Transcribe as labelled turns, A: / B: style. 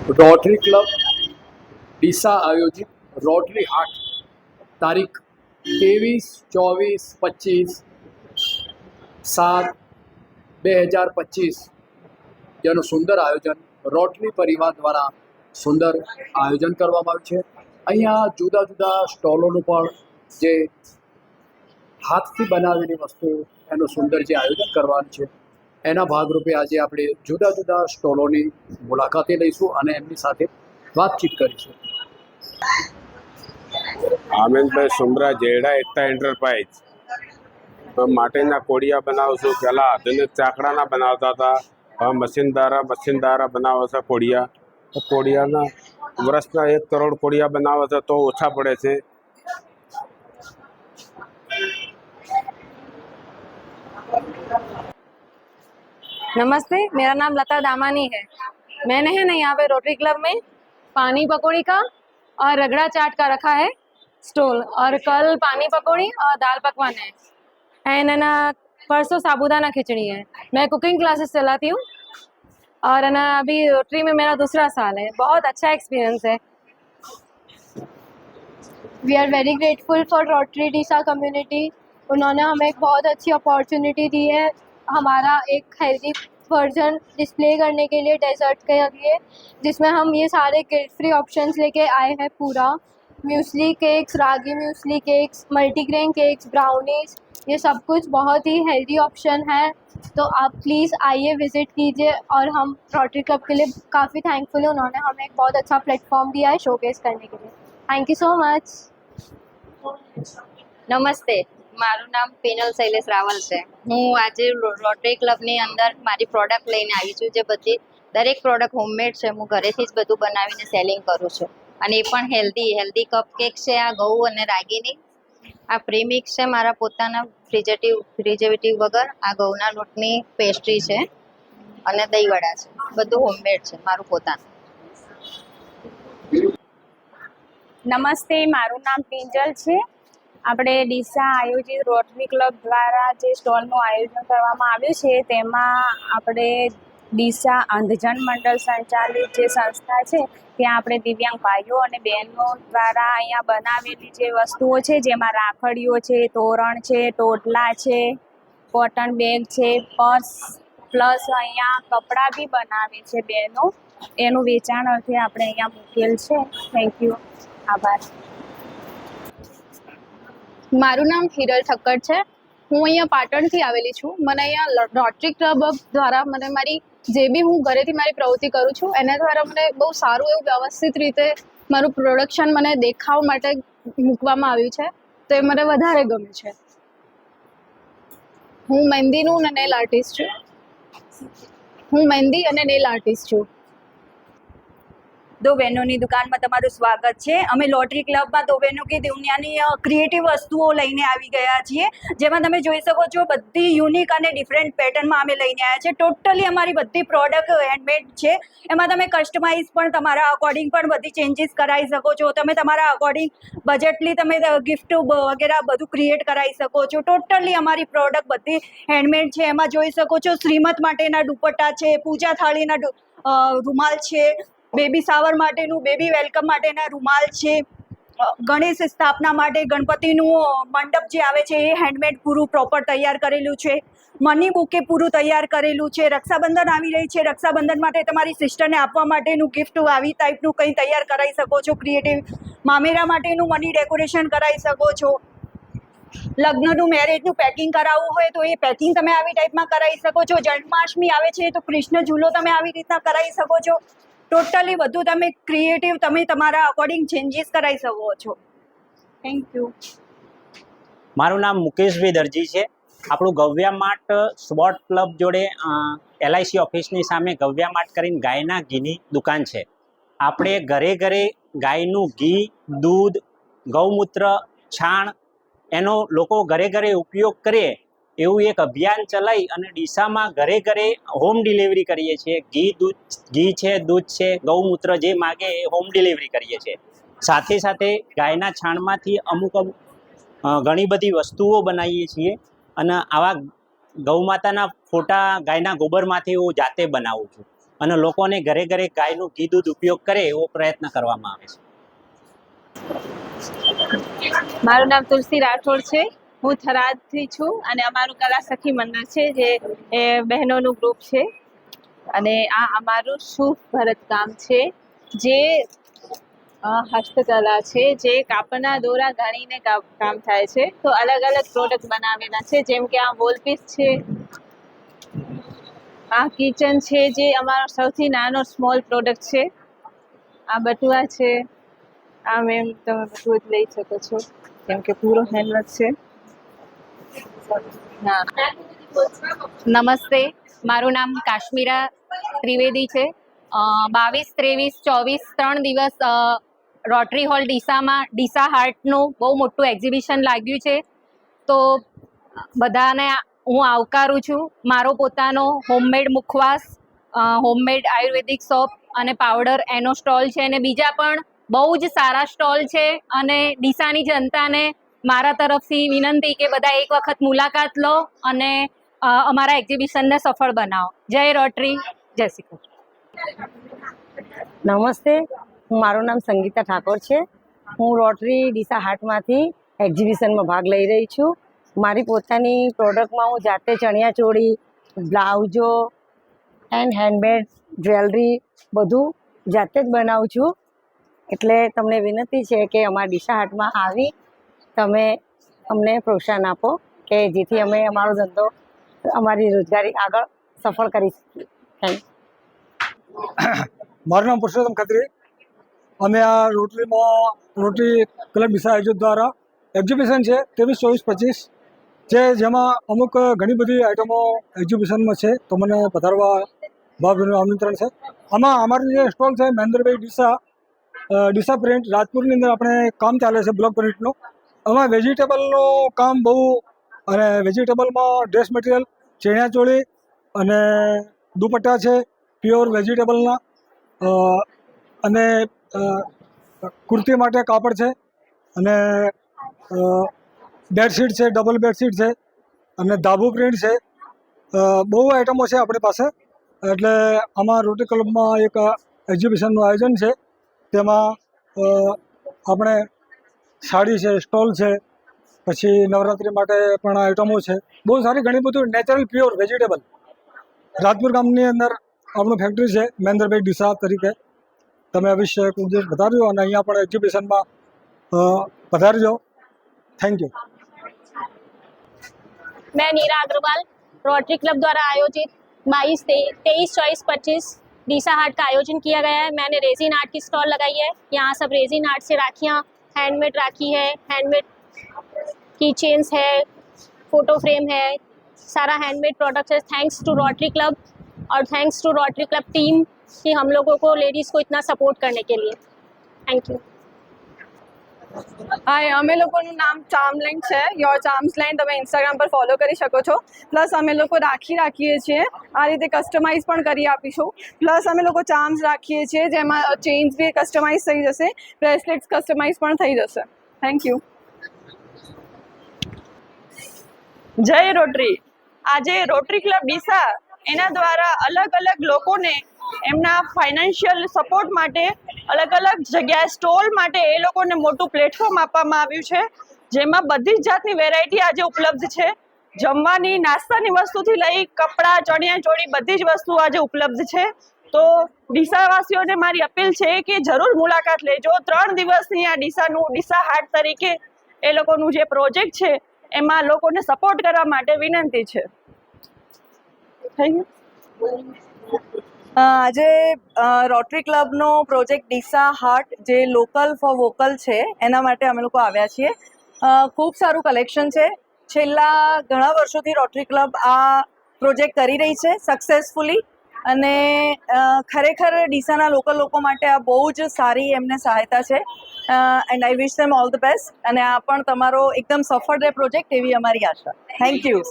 A: Rotary club Deesa આયોજિત rotary હાટ તારીખ 23, 24, 25/7/2025 જેનું સુંદર આયોજન રોટરી પરિવાર દ્વારા સુંદર આયોજન કરવામાં આવ્યું છે। અહીંયા જુદા જુદા સ્ટોલોનું પણ જે હાથથી બનાવેલી વસ્તુ એનું સુંદર જે આયોજન કરવાનું છે એના ભાગરૂપે આજે આપણે જુદા જુદા સ્ટોલોની મુલાકાતે લઈશું અને એમની સાથે વાતચીત કરીશું।
B: આમેનભાઈ સુમરા, જેડા એકતા એન્ટરપ્રાઇઝ માટીના કોડિયા બનાવું છું। પહેલાં આધુનિક ચાકડાના બનાવતા હતા, હવે મશીન દ્વારા બનાવે છે કોડિયા। તો કોડિયાના વર્ષના 1 કરોડ કોડિયા બનાવે છે તો ઓછા પડે છે।
C: नमस्ते, मेरा नाम लता दामानी है। मैंने है ना यहाँ पे रोटरी क्लब में पानी पकौड़ी का और रगड़ा चाट का रखा है स्टॉल, और कल पानी पकौड़ी और दाल पकवान है एंड है ना परसों साबूदाना खिचड़ी है। मैं कुकिंग क्लासेस चलाती हूँ और है ना अभी रोटरी में मेरा दूसरा साल है। बहुत अच्छा एक्सपीरियंस है।
D: We are very grateful for Rotary Deesa community. उन्होंने हमें एक बहुत अच्छी अपॉर्चुनिटी दी है हमारा एक हेल्दी वर्जन डिस्प्ले करने के लिए, डेजर्ट के लिए, जिसमें हम ये सारे गिल्ट फ्री ऑप्शंस लेके आए हैं। पूरा muesli cakes, ragi muesli cakes, multigrain cakes, brownies, ये सब कुछ बहुत ही हेल्दी ऑप्शन है। तो आप प्लीज़ आइए, विज़िट कीजिए। और हम रोटरी क्लब के लिए काफ़ी थैंकफुल है, उन्होंने हमें एक बहुत अच्छा प्लेटफॉर्म दिया है शोकेस करने के लिए। Thank you so much.
E: નમસ્તે, મારું નામ પિનલ શૈલેષ રાવલ છે। હું આજે રોટરી ક્લબની અંદર મારી પ્રોડક્ટ લઈને આવી છું, જે બધી દરેક પ્રોડક્ટ હોમમેડ છે। હું ઘરેથી જ બધું બનાવીને સેલિંગ કરું છું, અને એ પણ હેલ્ધી કપ કેક છે। આ ઘઉં અને રાગીની આ પ્રીમિક્સ છે, મારા પોતાના પ્રિઝર્વેટિવ વગર। આ ઘઉંના લોટની પેસ્ટ્રી છે અને દહીંવડા છે, બધું હોમમેડ છે, મારું પોતાનું।
F: નમસ્તે, મારું નામ પિંજલ છે। આપણે ડીસા આયોજિત રોટરી ક્લબ દ્વારા જે સ્ટોલનું આયોજન કરવામાં આવ્યું છે તેમાં આપણે ડીસા અંધજન મંડળ સંચાલિત જે સંસ્થા છે ત્યાં આપણે દિવ્યાંગ ભાઈઓ અને બહેનો દ્વારા અહીંયા બનાવેલી જે વસ્તુઓ છે, જેમાં રાખડીઓ છે, તોરણ છે, ટોટલા છે, કોટન બેગ છે, પર્સ, પ્લસ અહીંયા કપડાં બી બનાવે છે બહેનો। એનું વેચાણ અર્થે આપણે અહીંયા મૂકેલ છે। થેન્ક યુ, આભાર।
G: મારું નામ હિરલ ઠક્કર છે। હું અહીંયા પાટણથી આવેલી છું। મને અહીંયા રોટરી ક્લબ દ્વારા મને મારી જે બી હું ઘરેથી મારી પ્રવૃત્તિ કરું છું એના દ્વારા મને બહુ સારું એવું વ્યવસ્થિત રીતે મારું પ્રોડક્શન મને દેખાવા માટે મૂકવામાં આવ્યું છે, તો એ મને વધારે ગમે છે। હું મહેંદી અને નેલ આર્ટિસ્ટ છું।
H: दो बहनों की दुकान में तमारू स्वागत है। अमे लॉटरी क्लब में दो बहनों की दुनियानी क्रिएटिव वस्तुओं लईने आवी गया छीए, जेमां तमे जोई शको छो बधी यूनिक अने डिफरंट पेटर्न में अमे लईने आव्या छे। टोटली अमारी बधी प्रोडक्ट हेन्डमेड छे। एमां तमे कस्टमाइज पण तमारा अकॉर्डिंग पण बधी चेन्जीस कराई शको छो। तमे तमारा अकॉर्डिंग बजेटली तमे गिफ्ट वगैरह बधुं क्रिएट कराई शको छो। टोटली अमारी प्रोडक्ट बधी हेन्डमेड छे। एमां जोई शको छो श्रीमत माटेना दुपट्टा छे, पूजा थाळीना रुमाल छे, बेबी शावर माटेनु बेबी वेलकम माटेना रुमाल छे, गणेश स्थापना माटे गणपतिनु मंडप जे आवे छे ए हेन्डमेड पूरुं प्रॉपर तैयार करेलुं छे। मनी बुके पूरुं तैयार करेलुं छे। रक्षाबंधन आवी रही छे, रक्षाबंधन माटे तमारी सिस्टरने आपवा माटेनुं गिफ्ट आवी टाइपनुं कंई तैयार कराई शको छो। क्रिएटिव मामेरा माटेनुं मनी डेकोरेशन कराई शको छो। लग्ननुं मेरेजनुं पेकिंग कराववुं होय तो ए पेकिंग तमे आवी टाइपमां कराई शको छो। जन्माष्टमी आवे छे तो कृष्ण झूलो तमे आवी रीतना कराई शको छो। टोटली बधुं तमे क्रिएटिव तमे तमारा अकॉर्डिंग चेन्जीस कराई शको छो। Thank you.
I: मारू नाम मुकेशभाई दर्जी है। આપણું ગવ્યા માર્ટ સ્પોર્ટ ક્લબ જોડે LIC ઓફિસની સામે ગવ્યા માર્ટ કરીને ગાયના ઘીની દુકાન છે। આપણે ઘરે ઘરે ગાયનું ઘી, દૂધ, ગૌમૂત્ર, છાણ એનો લોકો ઘરે ઘરે ઉપયોગ કરે એવું એક અભિયાન ચલાવી અને ડીસામાં ઘરે ઘરે હોમ ડિલિવરી કરીએ છીએ। ઘી છે, દૂધ છે, ગૌમૂત્ર જે માગે એ હોમ ડિલિવરી કરીએ છીએ। સાથે સાથે ગાયના છાણમાંથી અમુક ઘણી બધી વસ્તુઓ બનાવીએ છીએ અને આવા ગૌ માતાના ફોટા ગાયના ગોબરમાંથી હું જાતે બનાવું છું। અને લોકોને ઘરે ઘરે ગાયનું ઘી દૂધ ઉપયોગ કરે એવો પ્રયત્ન કરવામાં આવે છે.
F: મારું નામ તુલસી રાઠોડ છે. હું થરાદથી છું અને અમારું કલા સખી મંડળ છે જે બહેનોનું ગ્રુપ છે અને આ અમારું શુભ ભરતકામ છે જે હસ્તકલા છે જે કાપડના દોરા ઘણીને કામ થાય છે. તો અલગ અલગ પ્રોડક્ટ બનાવેલા છે જેમ કે આ વોલ પીસ છે, આ કિચન છે જે અમારો સૌથી નાનો સ્મોલ પ્રોડક્ટ છે, આ બટુઆ છે, આ મેમ તમે બધું જ લઈ શકો છો કેમ કે પૂરો હેન્ડવર્ક છે.
J: નમસ્તે, મારું નામ કાશ્મીરા ત્રિવેદી છે. 22, 23, 24 3 દિવસ રોટરી હોલ ડીસામાં ડીસા હાર્ટનું બહુ મોટું એક્ઝિબિશન લાગ્યું છે. તો બધાને હું આવકારું છું. મારો પોતાનો હોમમેડ મુખવાસ, હોમમેડ આયુર્વેદિક સોપ અને પાવડર એનો સ્ટોલ છે અને બીજા પણ બહુ જ સારા સ્ટોલ છે. અને ડીસાની જનતાને મારા તરફથી વિનંતી કે બધા એક વખત મુલાકાત લો અને અમારા એક્ઝિબિશનને સફળ બનાવો. જય રોટરી, જય શ્રી કૃષ્ણ.
K: નમસ્તે, મારું નામ સંગીતા ઠાકોર છે. હું રોટરી ડીસા હાટમાંથી એક્ઝિબિશનમાં ભાગ લઈ રહી છું. મારી પોતાની પ્રોડક્ટમાં હું જાતે ચણિયાચોળી, બ્લાઉઝો એન્ડ હેન્ડમેડ જ્વેલરી બધું જાતે જ બનાવું છું. એટલે તમને વિનંતી છે કે અમારા ડીસા હાટમાં આવી તમે અમને પ્રોત્સાહન આપો કે જેથી અમે અમારો ધંધો, અમારી રોજગારી આગળ સફળ કરી શકીએ. Thank you.
L: મારું નામ પુરુષોત્તમ ખત્રી. અમે આ રોટરી ક્લબ ડીસા આયોજક દ્વારા એક્ઝિબિશન છે 23, 24, 25 જેમાં અમુક ઘણી બધી આઇટમો એક્ઝિબિશનમાં છે. તો મને પધારવા ભાવભીનું આમંત્રણ છે. આમાં અમારું જે સ્ટોલ છે મહેન્દ્રભાઈ ડીસા પ્રિન્ટ રાજપુરની અંદર આપણે કામ ચાલે છે બ્લોક પ્રિન્ટનું. આમાં વેજીટેબલનું કામ બહુ, અને વેજીટેબલમાં ડ્રેસ મટીરિયલ, ચણિયાચોળી અને દુપટ્ટા છે પ્યોર વેજીટેબલના, અને કુર્તી માટે કાપડ છે, અને બેડશીટ છે, ડબલ બેડશીટ છે, અને ધાબુ પ્રિન્ટ છે. બહુ આઇટમો છે આપણી પાસે. એટલે આમાં રોટરી ક્લબમાં એક એક્ઝિબિશનનું આયોજન છે. તેમાં આપણે સાડી છે, સ્ટોલ છે, પછી નવરાત્રિ માટે પણ આઇટમો છે. બહુ સારી ઘણી બધું નેચરલ પ્યોર વેજીટેબલ. રાજપુર ગામની અંદર આપણું ફેક્ટરી છે મહેન્દ્રભાઈ ડીસા તરીકે. તમે અવશ્ય કોઈ દિવસ પધારજો અને અહીંયા પણ એક્ઝિબિશનમાં પધારજો. Thank you.
M: मैं नीरा अग्रवाल, रोटरी क्लब द्वारा आयोजित 22, 23, 24, 25 डीसा हाट का आयोजन किया गया है. मैंने रेजिन आर्ट की स्टॉल लगाई है. यहाँ सब रेजिन आर्ट से राखियाँ, हैंडमेड राखी है, हैंडमेड की चेन्स है, फोटो फ्रेम है, सारा हैंडमेड प्रोडक्ट है. थैंक्स टू रोटरी क्लब और thanks to Rotary Club team कि हम लोगों को लेडीज़ को इतना सपोर्ट करने के लिए. Thank you.
N: હાય, અમે લોકોનું નામ ચાર્મલેન્ડ છે. યોર ચાર્મ્સલેન્ડ તમે ઇન્સ્ટાગ્રામ પર ફોલો કરી શકો છો. પ્લસ અમે લોકો રાખી રાખીએ છીએ, આ રીતે કસ્ટમાઇઝ પણ કરી આપીશું. પ્લસ અમે લોકો ચાર્મ્સ રાખીએ છીએ જેમાં ચેન્સ બી કસ્ટમાઇઝ થઈ જશે, બ્રેસલેટ્સ કસ્ટમાઇઝ પણ થઈ જશે. Thank you.
O: જય રોટરી. આજે રોટરી ક્લબ ડીસા એના દ્વારા અલગ અલગ લોકોને એમના ફાઇનાન્શિયલ સપોર્ટ માટે અલગ અલગ જગ્યાએ સ્ટોલ માટે એ લોકોને મોટું પ્લેટફોર્મ આપવામાં આવ્યું છે જેમાં બધી જ જાતની વેરાયટી આજે ઉપલબ્ધ છે. જમવાની, નાસ્તાની વસ્તુથી લઈ કપડાં, ચણિયાચોળી બધી જ વસ્તુ આજે ઉપલબ્ધ છે. તો ડીસાવાસીઓને મારી અપીલ છે કે જરૂર મુલાકાત લેજો. 3 દિવસની આ ડીસા હાટ તરીકે એ લોકોનું જે પ્રોજેક્ટ છે એમાં લોકોને સપોર્ટ કરવા માટે વિનંતી છે. Thank you.
P: આજે રોટરી ક્લબનો પ્રોજેક્ટ ડીસા હાર્ટ જે લોકલ ફોર વોકલ છે એના માટે અમે લોકો આવ્યા છીએ. ખૂબ સારું કલેક્શન છે. છેલ્લા ઘણા વર્ષોથી રોટરી ક્લબ આ પ્રોજેક્ટ કરી રહી છે સક્સેસફુલી, અને ખરેખર ડીસાના લોકલ લોકો માટે આ બહુ જ સારી એમને સહાયતા છે. And I wish them all the best. અને આ પણ તમારો એકદમ સફળ રહે પ્રોજેક્ટ એવી અમારી આશા. Thank you.